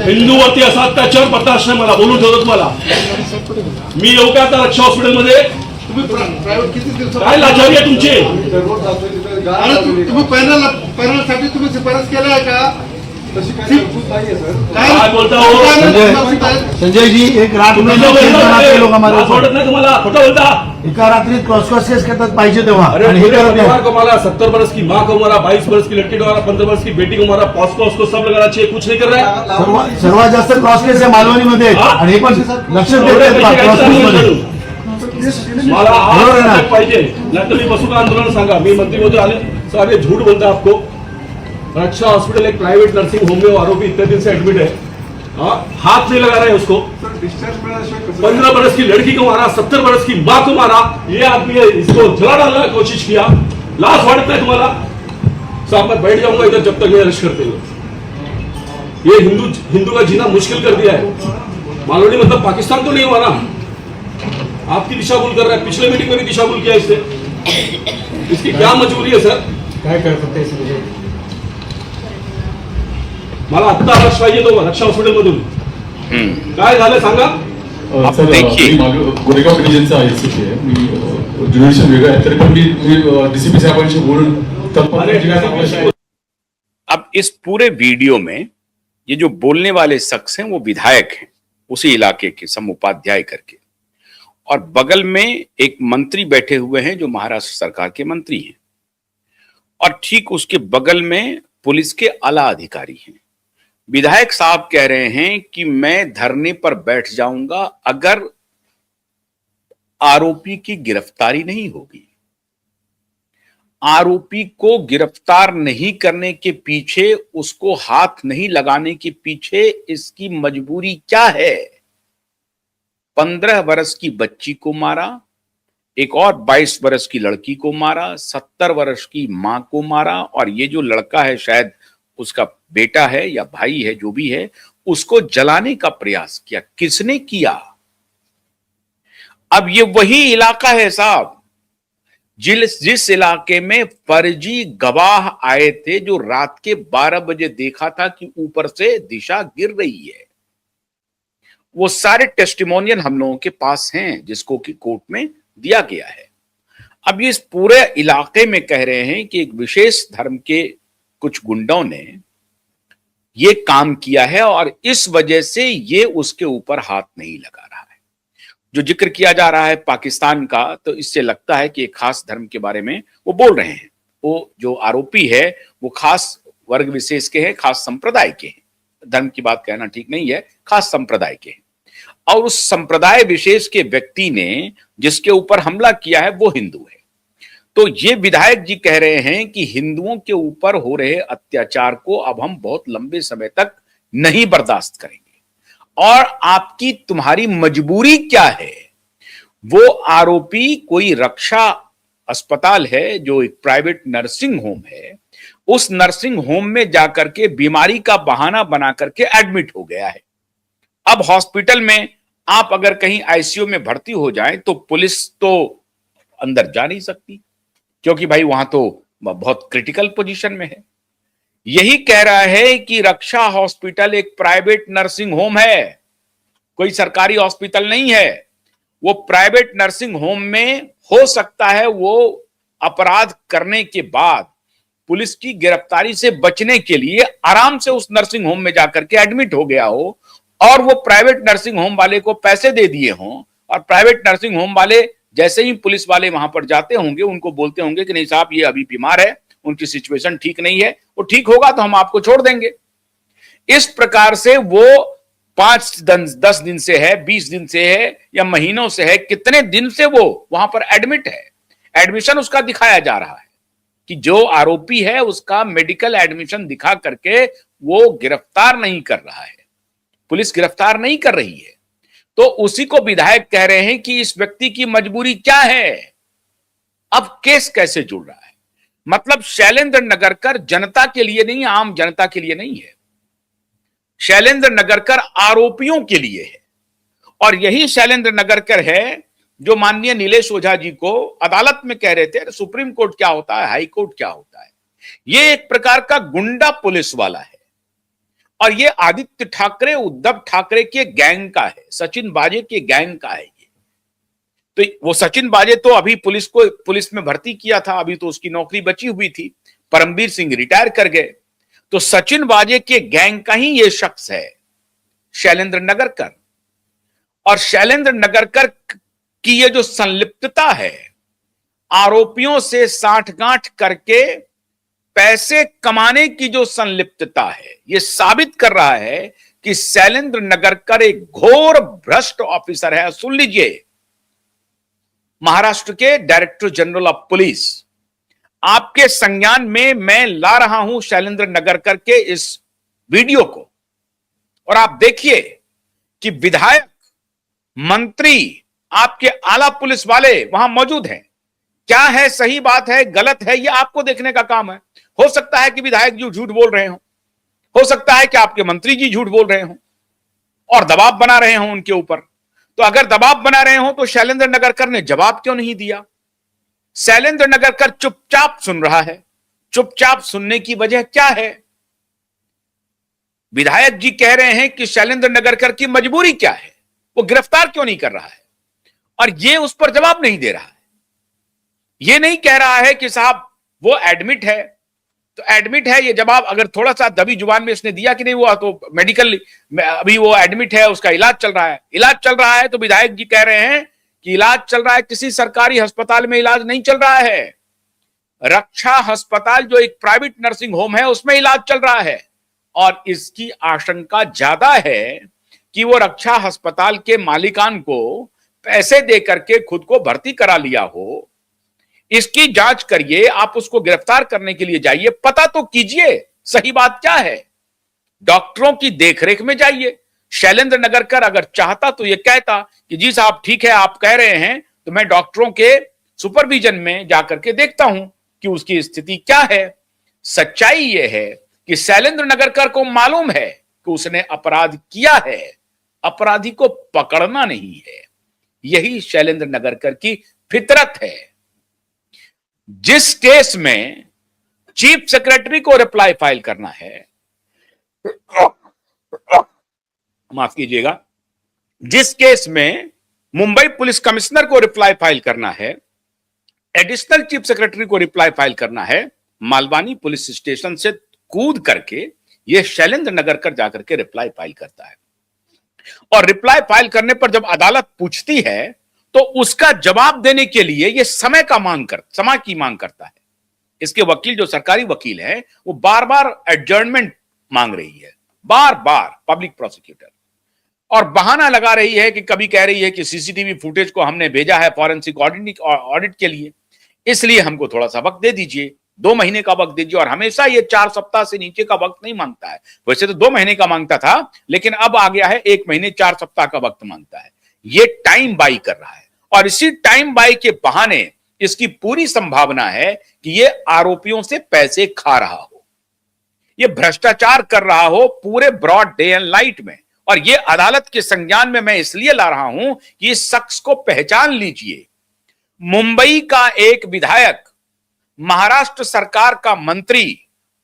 हिंदूवरती असा अत्याचार बर्दाश्त नाही मला, बोलून ठेवतो तुम्हाला. मी येऊ का आता रक्षा हॉस्पिटलमध्ये? काय लाचारी आहे तुमची? तुम्ही पॅनलसाठी तुम्ही शिफारस केल्या आहे का? काय बोलता हो संजय जी? एक रात में लोग हमारे आवडत नाही तुम्हाला? खोटं बोलता. एका रात्रीत क्रॉस केस करतात पाहिजे तेव्हा, अरे आणि हे करत नाही. को मारा, 70 बरस की माँ को मारा, 22 बरस की लड़की को मारा, 15 बरस की बेटी को मारा, पॉस्को उसको सब लगाना चाहिए, कुछ नहीं कर रहा है. सर्वात जास्त क्रॉस केस आहे मालवणीमध्ये, आणि हे पण लक्ष देत नाहीत क्रॉस केसमध्ये. मला आज पाहिजे, नाही तर मी बसू का आंदोलन? सांगा. मी मंत्री महोदय आले सारे झूठ बोलता आपको. रक्षा हॉस्पिटल एक प्राइवेट नर्सिंग होम में आरोपी इतने दिन से एडमिट है, हाथ नहीं लगा रहे हैं उसको. 15 बरस की लड़की को मारा, 70 बरस की माँ को मारा, ये आदमी है, इसको जला डालने की कोशिश किया. लाश वाटता है तुम्हाला? साहब मैं बैठ जाऊंगा इधर जब तक ये अरेस्ट करते हो. ये हिंदू का जीना मुश्किल कर दिया है. मालवनी मतलब पाकिस्तान तो नहीं हुआ ना. आपकी दिशा भूल कर रहा है. पिछले मीटिंग में भी दिशा भूल किया इससे. इसकी क्या मजबूरी है सर? काय कर सकते हैं? मला आत्ता अरेस्ट पाहिजे तो रक्षा हॉस्पिटल मधून. काय झालं सांगा. देखिए गोरेगाव डिव्हिजनचा आयसीपी आहे. मी ज्युडिशियल वेगळं आहे, तरी पण मी डीसीपी साहेबांशी बोलून. अब इस पूरे वीडियो में ये जो बोलने वाले शख्स हैं वो विधायक हैं उसी इलाके के, सम उपाध्याय करके, और बगल में एक मंत्री बैठे हुए हैं जो महाराष्ट्र सरकार के मंत्री हैं, और ठीक उसके बगल में पुलिस के आला अधिकारी हैं. विधायक साहब कह रहे हैं कि मैं धरने पर बैठ जाऊंगा अगर आरोपी की गिरफ्तारी नहीं होगी. आरोपी को गिरफ्तार नहीं करने के पीछे, उसको हाथ नहीं लगाने के पीछे इसकी मजबूरी क्या है? 15 वर्ष की बच्ची को मारा, एक और 22 वर्ष की लड़की को मारा, 70 वर्ष की मां को मारा, और ये जो लड़का है शायद उसका बेटा है या भाई है, जो भी है, उसको जलाने का प्रयास किया. किसने किया? अब ये वही इलाका है साहब जिस इलाके में फर्जी गवाह आए थे, जो रात के 12 बजे देखा था कि ऊपर से दिशा गिर रही है. वो सारे टेस्टिमोनियल हम लोगों के पास हैं जिसको कि कोर्ट में दिया गया है. अब इस पूरे इलाके में कह रहे हैं कि एक विशेष धर्म के कुछ गुंडों ने ये काम किया है और इस वजह से ये उसके ऊपर हाथ नहीं लगा रहा है. जो जिक्र किया जा रहा है पाकिस्तान का, तो इससे लगता है कि एक खास धर्म के बारे में वो बोल रहे हैं. वो जो आरोपी है वो खास वर्ग विशेष के हैं, खास संप्रदाय के हैं. धर्म की बात कहना ठीक नहीं है, खास संप्रदाय के हैं. और उस संप्रदाय विशेष के व्यक्ति ने जिसके ऊपर हमला किया है वो हिंदू है. तो ये विधायक जी कह रहे हैं कि हिंदुओं के ऊपर हो रहे अत्याचार को अब हम बहुत लंबे समय तक नहीं बर्दाश्त करेंगे. और आपकी तुम्हारी मजबूरी क्या है? वो आरोपी कोई रक्षा अस्पताल है जो एक प्राइवेट नर्सिंग होम है, उस नर्सिंग होम में जाकर के बीमारी का बहाना बना करके एडमिट हो गया है. अब हॉस्पिटल में आप अगर कहीं आईसीयू में भर्ती हो जाएं तो पुलिस तो अंदर जा नहीं सकती, क्योंकि भाई वहां तो बहुत क्रिटिकल पोजीशन में है. यही कह रहा है कि रक्षा हॉस्पिटल एक प्राइवेट नर्सिंग होम है, कोई सरकारी हॉस्पिटल नहीं है. वो प्राइवेट नर्सिंग होम में हो सकता है वो अपराध करने के बाद पुलिस की गिरफ्तारी से बचने के लिए आराम से उस नर्सिंग होम में जाकर के एडमिट हो गया हो, और वो प्राइवेट नर्सिंग होम वाले को पैसे दे दिए हों, और प्राइवेट नर्सिंग होम वाले जैसे ही पुलिस वाले वहां पर जाते होंगे उनको बोलते होंगे कि नहीं साहब ये अभी बीमार है, उनकी सिचुएशन ठीक नहीं है, वो ठीक होगा तो हम आपको छोड़ देंगे. इस प्रकार से वो 5-10 दिन से है, 20 दिन से है, या महीनों से है, कितने दिन से वो वहां पर एडमिट है. एडमिशन उसका दिखाया जा रहा है कि जो आरोपी है उसका मेडिकल एडमिशन दिखा करके वो गिरफ्तार नहीं कर रहा है, पुलिस गिरफ्तार नहीं कर रही है. तो उसी को विधायक कह रहे हैं कि इस व्यक्ति की मजबूरी क्या है. अब केस कैसे जुड़ रहा है? मतलब शैलेंद्र नगरकर जनता के लिए नहीं, आम जनता के लिए नहीं है. शैलेंद्र नगरकर आरोपियों के लिए है. और यही शैलेंद्र नगरकर है जो माननीय नीलेश ओझा जी को अदालत में कह रहे थे सुप्रीम कोर्ट क्या होता है, हाई कोर्ट क्या होता है. ये एक प्रकार का गुंडा पुलिस वाला है. और ये आदित्य ठाकरे, उद्धव ठाकरे के गैंग का है, सचिन बाजे के गैंग का है ये। तो वो सचिन बाजे तो अभी पुलिस में भर्ती किया था, अभी तो उसकी नौकरी बची हुई थी, परमबीर सिंह रिटायर कर गए। तो सचिन बाजे के गैंग का ही ये शख्स है शैलेंद्र नगरकर। और शैलेंद्र नगरकर की ये जो संलिप्तता है, आरोपियों से साठगांठ करके पैसे कमाने की जो संलिप्तता है, ये साबित कर रहा है कि शैलेंद्र नगरकर एक घोर भ्रष्ट ऑफिसर है। सुन लीजिए, महाराष्ट्र के डायरेक्टर जनरल ऑफ पुलिस, आपके संज्ञान में मैं ला रहा हूं शैलेंद्र नगरकर के इस वीडियो को, और आप देखिए कि विधायक, मंत्री, आपके आला पुलिस वाले वहां मौजूद हैं। क्या है, सही बात है, गलत है, यह आपको देखने का काम है। हो सकता है कि विधायक जी झूठ बोल रहे हो सकता है कि आपके मंत्री जी झूठ बोल रहे हो और दबाव बना रहे हो उनके ऊपर। तो अगर दबाव बना रहे हो तो शैलेंद्र नगरकर ने जवाब क्यों नहीं दिया? शैलेंद्र नगरकर चुपचाप सुन रहा है। चुपचाप सुनने की वजह क्या है? विधायक जी कह रहे हैं कि शैलेंद्र नगरकर की मजबूरी क्या है, वो गिरफ्तार क्यों नहीं कर रहा है, और ये उस पर जवाब नहीं दे रहा है। ये नहीं कह रहा है कि साहब वो एडमिट है, तो एडमिट है, ये जवाब अगर थोड़ा सा दबी जुबान में इसने दिया कि नहीं वो तो मेडिकल, अभी वो एडमिट है, उसका इलाज चल रहा है, इलाज चल रहा है, तो विधायक जी कह रहे हैं कि इलाज चल रहा है, किसी सरकारी अस्पताल में इलाज नहीं चल रहा है, रक्षा अस्पताल जो एक प्राइवेट नर्सिंग होम है उसमें इलाज चल रहा है। और इसकी आशंका ज्यादा है कि वो रक्षा अस्पताल के मालिकान को पैसे दे करके खुद को भर्ती करा लिया हो। इसकी जांच करिए, आप उसको गिरफ्तार करने के लिए जाइए, पता तो कीजिए सही बात क्या है। डॉक्टरों की देखरेख में जाइए। शैलेंद्र नगरकर अगर चाहता तो ये कहता कि जी साहब ठीक है, आप कह रहे हैं तो मैं डॉक्टरों के सुपरविजन में जाकर के देखता हूं कि उसकी स्थिति क्या है। सच्चाई यह है कि शैलेंद्र नगरकर को मालूम है कि उसने अपराध किया है, अपराधी को पकड़ना नहीं है। यही शैलेंद्र नगरकर की फितरत है। जिस केस में चीफ सेक्रेटरी को रिप्लाई फाइल करना है, माफ कीजिएगा, जिस केस में मुंबई पुलिस कमिश्नर को रिप्लाई फाइल करना है, एडिशनल चीफ सेक्रेटरी को रिप्लाई फाइल करना है, मालवानी पुलिस स्टेशन से कूद करके यह शैलेंद्र नगरकर जाकर के रिप्लाई फाइल करता है। और रिप्लाई फाइल करने पर जब अदालत पूछती है तो उसका जवाब देने के लिए यह समय की मांग करता है। इसके वकील, जो सरकारी वकील है, वो बार बार एडजर्नमेंट मांग रही है, बार बार पब्लिक प्रोसिक्यूटर, और बहाना लगा रही है कि कभी कह रही है कि सीसीटीवी फुटेज को हमने भेजा है फॉरेंसिक ऑडिट के लिए, इसलिए हमको थोड़ा सा वक्त दे दीजिए, 2 महीने का वक्त दीजिए। और हमेशा ये 4 सप्ताह से नीचे का वक्त नहीं मांगता है। वैसे तो 2 महीने का मांगता था, लेकिन अब आ गया है 1 महीने 4 सप्ताह का वक्त मांगता है। ये टाइम बाई कर रहा है, और इसी टाइम बाई के बहाने इसकी पूरी संभावना है कि ये आरोपियों से पैसे खा रहा हो, ये भ्रष्टाचार कर रहा हो पूरे ब्रॉड डे एंड लाइट में। और ये अदालत के संज्ञान में मैं इसलिए ला रहा हूं कि इस शख्स को पहचान लीजिए। मुंबई का एक विधायक, महाराष्ट्र सरकार का मंत्री,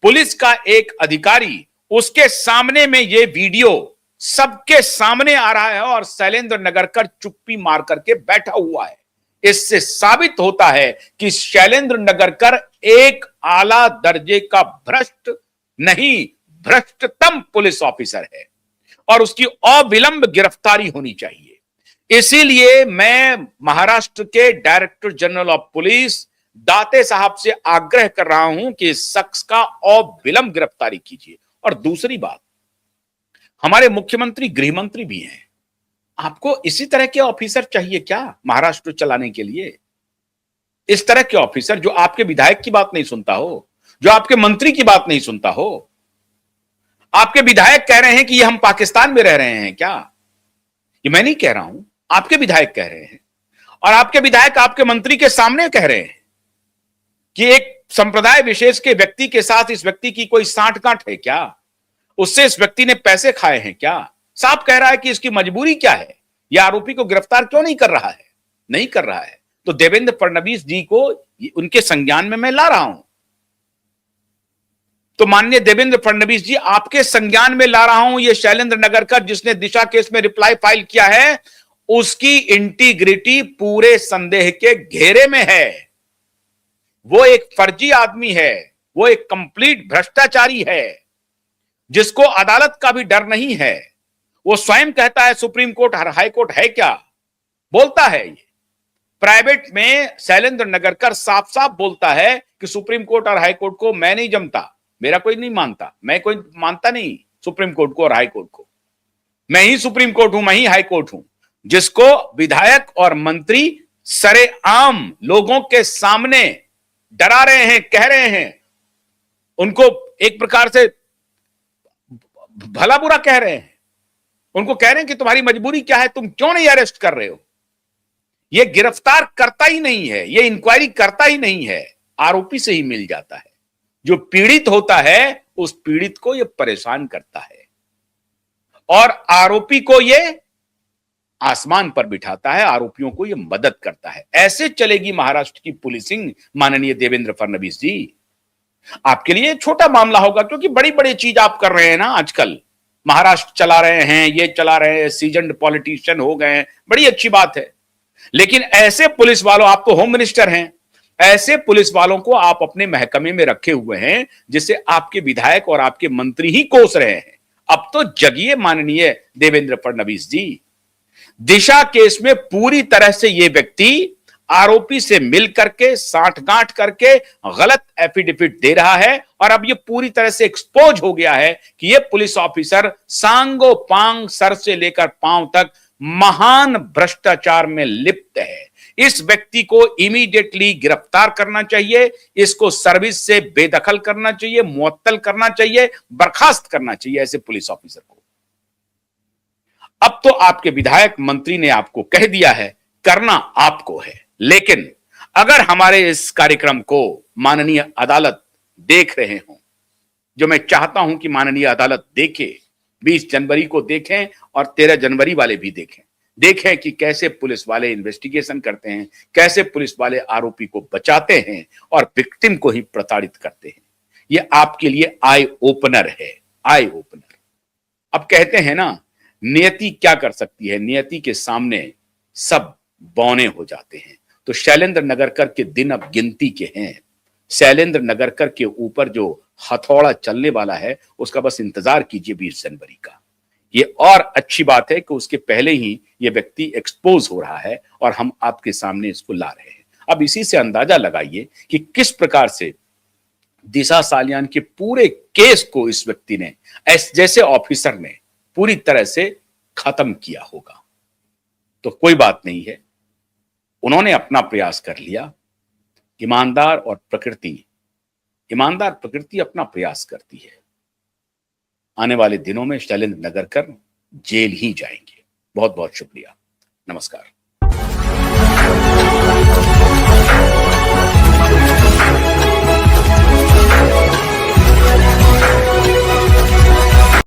पुलिस का एक अधिकारी, उसके सामने में ये वीडियो सबके सामने आ रहा है और शैलेंद्र नगरकर चुप्पी मार करके बैठा हुआ है। इससे साबित होता है कि शैलेंद्र नगरकर एक आला दर्जे का भ्रष्ट नहीं, भ्रष्टतम पुलिस ऑफिसर है, और उसकी अविलंब गिरफ्तारी होनी चाहिए। इसीलिए मैं महाराष्ट्र के डायरेक्टर जनरल ऑफ पुलिस दाते साहब से आग्रह कर रहा हूं कि इस शख्स का अविलंब गिरफ्तारी कीजिए। और दूसरी बात, हमारे मुख्यमंत्री, गृह मंत्री भी हैं, आपको इसी तरह के ऑफिसर चाहिए क्या महाराष्ट्र चलाने के लिए? इस तरह के ऑफिसर जो आपके विधायक की बात नहीं सुनता हो, जो आपके मंत्री की बात नहीं सुनता हो। आपके विधायक कह रहे हैं कि ये हम पाकिस्तान में रह रहे हैं क्या? ये मैं नहीं कह रहा हूं, आपके विधायक कह रहे हैं। और आपके विधायक आपके मंत्री के सामने कह रहे हैं कि एक संप्रदाय विशेष के व्यक्ति के साथ इस व्यक्ति की कोई सांठगांठ है क्या? उससे इस व्यक्ति ने पैसे खाए हैं क्या? साफ कह रहा है कि इसकी मजबूरी क्या है, यह आरोपी को गिरफ्तार क्यों नहीं कर रहा है? नहीं कर रहा है तो देवेंद्र फडणवीस जी को उनके संज्ञान में मैं ला रहा हूं। तो माननीय देवेंद्र फडणवीस जी, आपके संज्ञान में ला रहा हूं, ये शैलेंद्र नगरकर जिसने दिशा केस में रिप्लाई फाइल किया है, उसकी इंटीग्रिटी पूरे संदेह के घेरे में है। वो एक फर्जी आदमी है, वो एक कंप्लीट भ्रष्टाचारी है, जिसको अदालत का भी डर नहीं है। वो स्वयं कहता है सुप्रीम कोर्ट हाई कोर्ट है क्या, बोलता है। ये प्राइवेट में शैलेंद्र नगरकर साफ साफ बोलता है कि सुप्रीम कोर्ट और हाई कोर्ट को मैं नहीं जमता, मेरा कोई नहीं मानता, मैं कोई मानता नहीं सुप्रीम कोर्ट को और हाई कोर्ट को, मैं ही सुप्रीम कोर्ट हूं, मैं ही हाई कोर्ट हूं। जिसको विधायक और मंत्री सरेआम लोगों के सामने डरा रहे हैं, कह रहे हैं, उनको एक प्रकार से भला बुरा कह रहे हैं, उनको कह रहे हैं कि तुम्हारी मजबूरी क्या है, तुम क्यों नहीं अरेस्ट कर रहे हो। ये गिरफ्तार करता ही नहीं है, ये इंक्वायरी करता ही नहीं है, आरोपी से ही मिल जाता है। जो पीड़ित होता है उस पीड़ित को ये परेशान करता है और आरोपी को ये आसमान पर बिठाता है, आरोपियों को ये मदद करता है। ऐसे चलेगी महाराष्ट्र की पुलिसिंग माननीय देवेंद्र फडणवीस जी। आपके लिए छोटा मामला होगा क्योंकि बड़ी बड़ी चीज आप कर रहे हैं ना, आजकल महाराष्ट्र चला रहे हैं, ये चला रहे हैं, सीजन्ड पॉलिटिशियन हो गए हैं, बड़ी अच्छी बात है। लेकिन ऐसे पुलिस वालों, आप तो होम मिनिस्टर हैं, ऐसे पुलिस वालों को आप अपने महकमे में रखे हुए हैं जिसे आपके विधायक और आपके मंत्री ही कोस रहे हैं। अब तो जगिए माननीय देवेंद्र फडणवीस जी। दिशा केस में पूरी तरह से यह व्यक्ति आरोपी से मिल करके साठगांठ करके गलत एफिडेविट दे रहा है और अब यह पूरी तरह से एक्सपोज हो गया है कि यह पुलिस ऑफिसर सांगो पांग सर से लेकर पांव तक महान भ्रष्टाचार में लिप्त है। इस व्यक्ति को इमीडिएटली गिरफ्तार करना चाहिए, इसको सर्विस से बेदखल करना चाहिए, मुअत्तल करना चाहिए, बर्खास्त करना चाहिए ऐसे पुलिस ऑफिसर को। अब तो आपके विधायक मंत्री ने आपको कह दिया है, करना आपको है। लेकिन अगर हमारे इस कार्यक्रम को माननीय अदालत देख रहे हो, जो मैं चाहता हूं कि माननीय अदालत देखे, 20 जनवरी को देखें और 13 जनवरी वाले भी देखें कि कैसे पुलिस वाले इन्वेस्टिगेशन करते हैं, कैसे पुलिस वाले आरोपी को बचाते हैं और विक्टिम को ही प्रताड़ित करते हैं। यह आपके लिए आई ओपनर है, आई ओपनर। अब कहते हैं ना, नियति क्या कर सकती है, नियति के सामने सब बौने हो जाते हैं। तो शैलेंद्र नगरकर के दिन अब गिनती के हैं। शैलेंद्र नगरकर के ऊपर जो हथौड़ा चलने वाला है उसका बस इंतजार कीजिए 20 जनवरी का। ये और अच्छी बात है कि उसके पहले ही ये व्यक्ति एक्सपोज हो रहा है और हम आपके सामने इसको ला रहे हैं। अब इसी से अंदाजा लगाइए कि किस प्रकार से दिशा सालियान के पूरे केस को इस व्यक्ति ने जैसे ऑफिसर ने पूरी तरह से खत्म किया होगा। तो कोई बात नहीं है, उन्होंने अपना प्रयास कर लिया। ईमानदार प्रकृति अपना प्रयास करती है। आने वाले दिनों में शैलेंद्र नगरकर जेल ही जाएंगे। बहुत बहुत शुक्रिया, नमस्कार।